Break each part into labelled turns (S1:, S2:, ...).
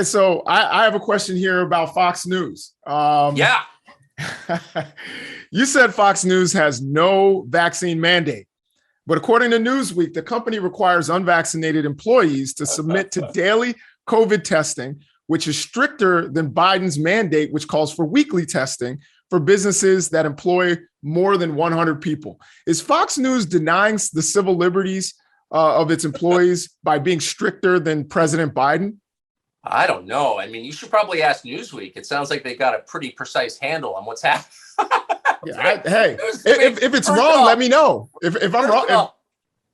S1: So I have a question here about Fox News.
S2: Yeah.
S1: You said Fox News has no vaccine mandate, but according to Newsweek, the company requires unvaccinated employees to submit to daily COVID testing, which is stricter than Biden's mandate, which calls for weekly testing for businesses that employ more than 100 people. Is Fox News denying the civil liberties of its employees by being stricter than President Biden?
S2: I don't know. I mean, you should probably ask Newsweek. It sounds like they got a pretty precise handle on what's happening.
S1: Hey, if it's wrong, let me know. If I'm wrong,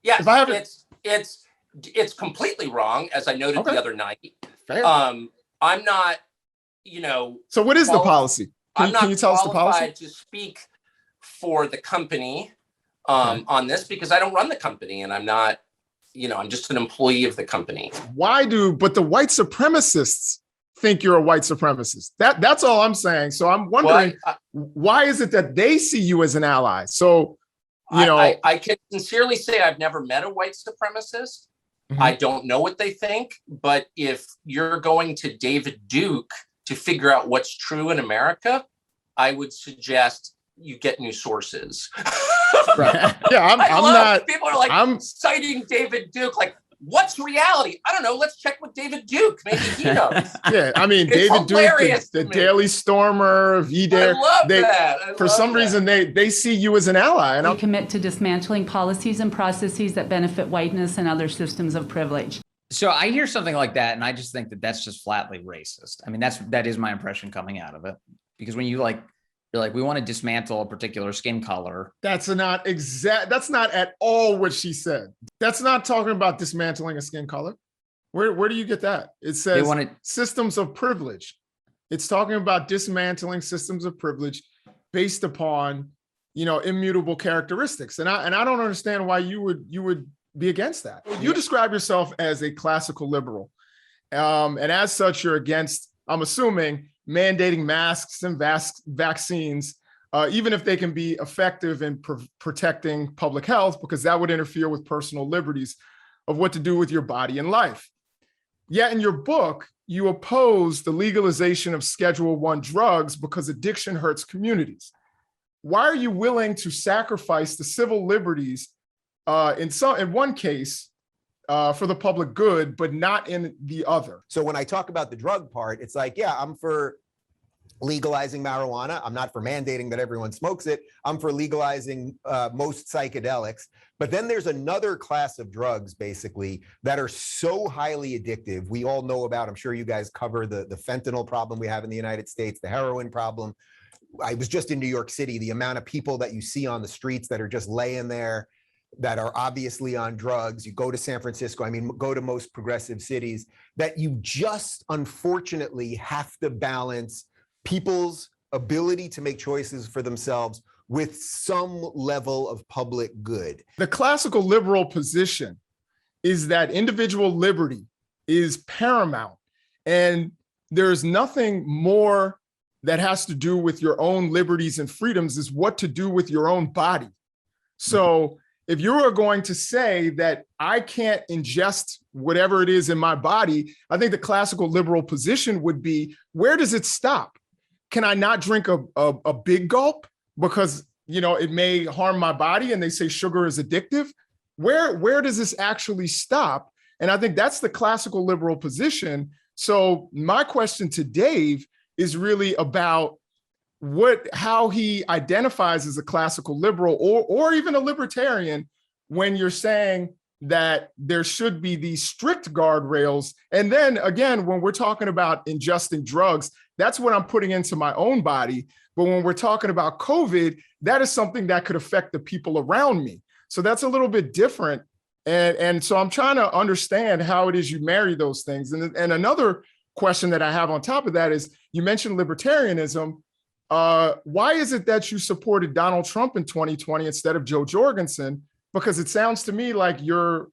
S2: yeah,
S1: if I haven't,
S2: it's completely wrong, as I noted the other night.
S1: Fair.
S2: I'm not,
S1: So what is the policy? Can you tell us the policy?
S2: I'm not qualified to speak for the company on this because I don't run the company, and I'm not. I'm just an employee of the company.
S1: But the white supremacists think you're a white supremacist. That's all I'm saying. So I'm wondering, why is it that they see you as an ally? So,
S2: I can sincerely say I've never met a white supremacist. Mm-hmm. I don't know what they think, but if you're going to David Duke to figure out what's true in America, I would suggest you get new sources.
S1: Right. Yeah,
S2: people are like citing David Duke, like, what's reality? I don't know. Let's check with David Duke. Maybe he knows.
S1: Yeah, I mean, David Duke, the Daily Stormer, VDare.
S2: I love that.
S1: For some reason, they see you as an ally. And
S3: we commit to dismantling policies and processes that benefit whiteness and other systems of privilege.
S4: So I hear something like that, and I just think that that's just flatly racist. I mean, that is my impression coming out of it, because when you're like, we want to dismantle a particular skin color.
S1: That's not at all what she said. That's not talking about dismantling a skin color. Where do you get that? It says systems of privilege. It's talking about dismantling systems of privilege based upon, immutable characteristics. And I don't understand why you would be against that. You describe yourself as a classical liberal. And as such, you're against, I'm assuming, mandating masks and vaccines, even if they can be effective in protecting public health, because that would interfere with personal liberties of what to do with your body and life. Yet in your book, you oppose the legalization of Schedule I drugs because addiction hurts communities. Why are you willing to sacrifice the civil liberties in one case for the public good, but not in the other?
S5: So when I talk about the drug part, it's like, yeah, I'm for legalizing marijuana. I'm not for mandating that everyone smokes it. I'm for legalizing most psychedelics. But then there's another class of drugs, basically, that are so highly addictive. We all know about, I'm sure you guys cover the fentanyl problem we have in the United States, the heroin problem. I was just in New York City, the amount of people that you see on the streets that are just laying there that are obviously on drugs. You go to San Francisco, go to most progressive cities, that you just unfortunately have to balance people's ability to make choices for themselves with some level of public good.
S1: The classical liberal position is that individual liberty is paramount, and there's nothing more that has to do with your own liberties and freedoms is what to do with your own body. So if you are going to say that I can't ingest whatever it is in my body, I think the classical liberal position would be, where does it stop? Can I not drink a big gulp because, it may harm my body and they say sugar is addictive? Where does this actually stop? And I think that's the classical liberal position. So my question to Dave is really about how he identifies as a classical liberal or even a libertarian when you're saying that there should be these strict guardrails. And then again, when we're talking about ingesting drugs, that's what I'm putting into my own body. But when we're talking about COVID, that is something that could affect the people around me. So that's a little bit different. And so I'm trying to understand how it is you marry those things. And another question that I have on top of that is, you mentioned libertarianism. Why is it that you supported Donald Trump in 2020 instead of Joe Jorgensen? Because it sounds to me like your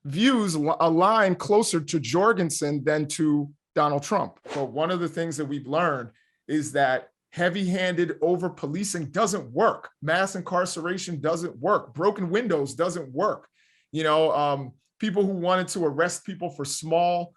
S1: views align closer to Jorgensen than to Donald Trump. But one of the things that we've learned is that heavy-handed over-policing doesn't work. Mass incarceration doesn't work. Broken windows doesn't work. People who wanted to arrest people for small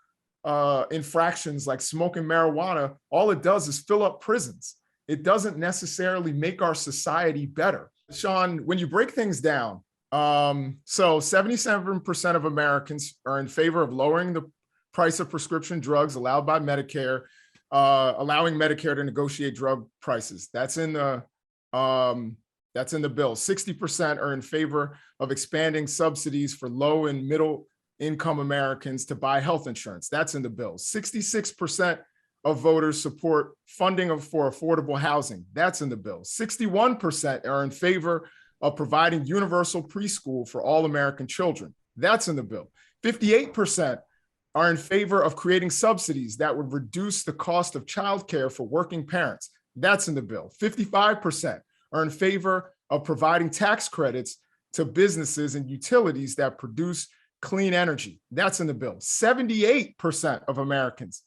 S1: infractions like smoking marijuana, all it does is fill up prisons. It doesn't necessarily make our society better. Sean, when you break things down, so 77% of Americans are in favor of lowering the price of prescription drugs allowed by Medicare, allowing Medicare to negotiate drug prices. That's in the bill. 60% are in favor of expanding subsidies for low and middle income Americans to buy health insurance. That's in the bill. 66% of voters support funding for affordable housing. That's in the bill. 61% are in favor of providing universal preschool for all American children. That's in the bill. 58% are in favor of creating subsidies that would reduce the cost of childcare for working parents. That's in the bill. 55% are in favor of providing tax credits to businesses and utilities that produce clean energy. That's in the bill. 78% of Americans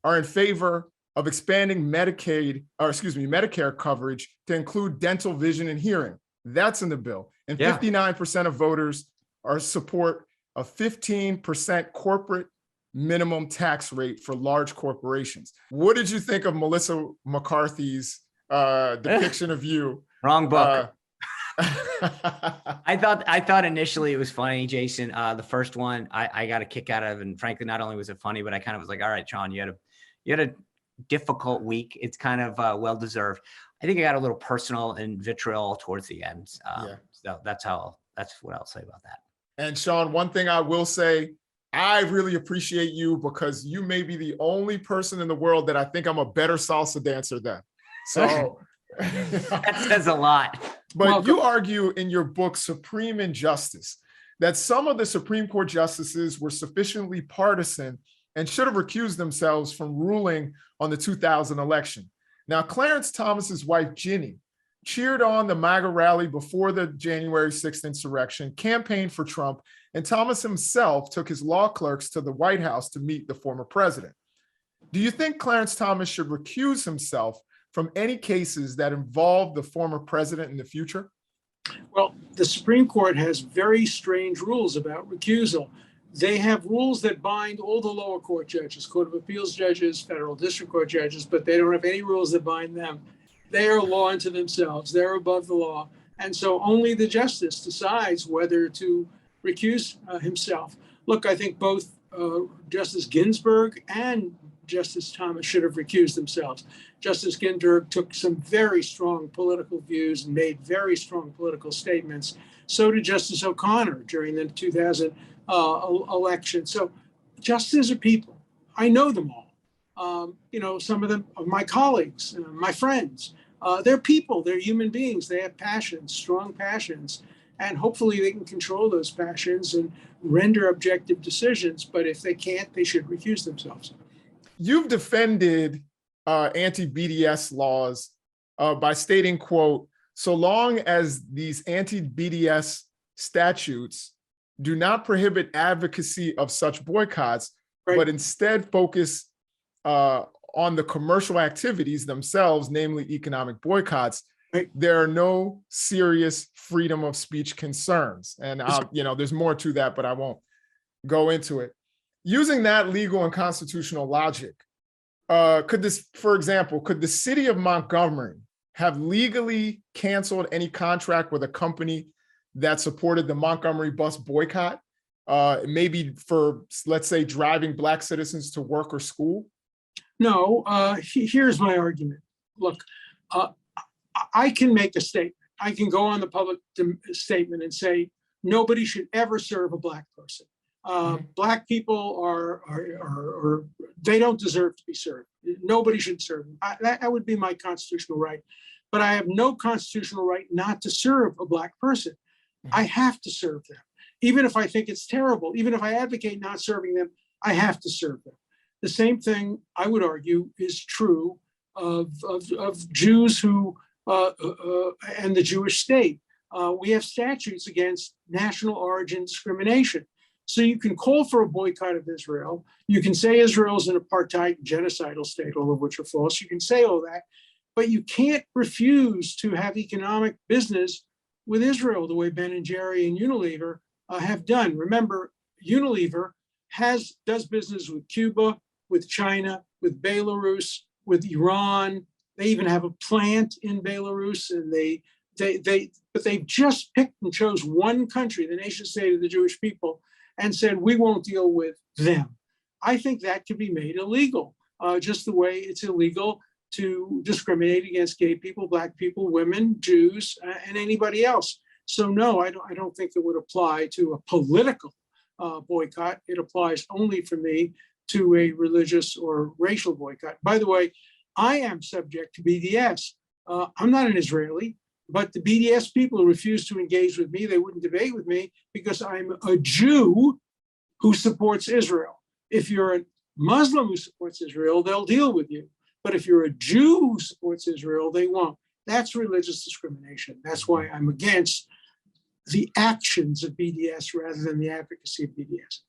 S1: are in favor of expanding Medicare coverage to include dental, vision, and hearing. That's in the bill. And 59% of voters are support a 15% corporate minimum tax rate for large corporations. What did you think of Melissa McCarthy's depiction of you?
S6: Wrong book. I thought initially it was funny, Jason. The first one I got a kick out of, and frankly, not only was it funny, but I kind of was like, all right, Sean, you had a difficult week. It's kind of well-deserved. I think I got a little personal and vitriol towards the end. So that's what I'll say about that.
S1: And Sean, one thing I will say, I really appreciate you because you may be the only person in the world that I think I'm a better salsa dancer than. So
S6: that says a lot.
S1: But you argue in your book, Supreme Injustice, that some of the Supreme Court justices were sufficiently partisan and should have recused themselves from ruling on the 2000 election. Now, Clarence Thomas's wife, Ginny, cheered on the MAGA rally before the January 6th insurrection, campaigned for Trump, and Thomas himself took his law clerks to the White House to meet the former president. Do you think Clarence Thomas should recuse himself from any cases that involve the former president in the future?
S7: Well, the Supreme Court has very strange rules about recusal. They have rules that bind all the lower court judges, Court of Appeals judges, federal district court judges, but they don't have any rules that bind them. They are law unto themselves. They're above the law. And so only the justice decides whether to recuse himself. Look, I think both Justice Ginsburg and Justice Thomas should have recused themselves. Justice Ginsburg took some very strong political views and made very strong political statements. So did Justice O'Connor during the 2000 election. So justices are people. I know them all. Some of them are my colleagues, my friends. They're people. They're human beings. They have passions, strong passions. And hopefully they can control those passions and render objective decisions. But if they can't, they should recuse themselves.
S1: You've defended anti-BDS laws by stating, quote, so long as these anti-BDS statutes do not prohibit advocacy of such boycotts, right, but instead focus on the commercial activities themselves, namely economic boycotts, right, there are no serious freedom of speech concerns. And there's more to that, but I won't go into it. Using that legal and constitutional logic, could the city of Montgomery have legally canceled any contract with a company that supported the Montgomery bus boycott, maybe for, let's say, driving Black citizens to work or school?
S7: No, here's my argument. Look, I can make a statement. I can go on the public statement and say, nobody should ever serve a Black person. Black people they don't deserve to be served. Nobody should serve them. That would be my constitutional right. But I have no constitutional right not to serve a Black person. I have to serve them. Even if I think it's terrible, even if I advocate not serving them, I have to serve them. The same thing, I would argue, is true of Jews who and the Jewish state. We have statutes against national origin discrimination. So you can call for a boycott of Israel. You can say Israel is an apartheid genocidal state, all of which are false. You can say all that, but you can't refuse to have economic business with Israel the way Ben and Jerry and Unilever have done. Remember, Unilever does business with Cuba, with China, with Belarus, with Iran. They even have a plant in Belarus, and but they've just picked and chose one country, the nation state of the Jewish people, and said, we won't deal with them. I think that could be made illegal, just the way it's illegal to discriminate against gay people, Black people, women, Jews, and anybody else. So no, I don't think it would apply to a political boycott. It applies only for me to a religious or racial boycott. By the way, I am subject to BDS. I'm not an Israeli, but the BDS people refuse to engage with me. They wouldn't debate with me because I'm a Jew who supports Israel. If you're a Muslim who supports Israel, they'll deal with you. But if you're a Jew who supports Israel, they won't. That's religious discrimination. That's why I'm against the actions of BDS rather than the advocacy of BDS.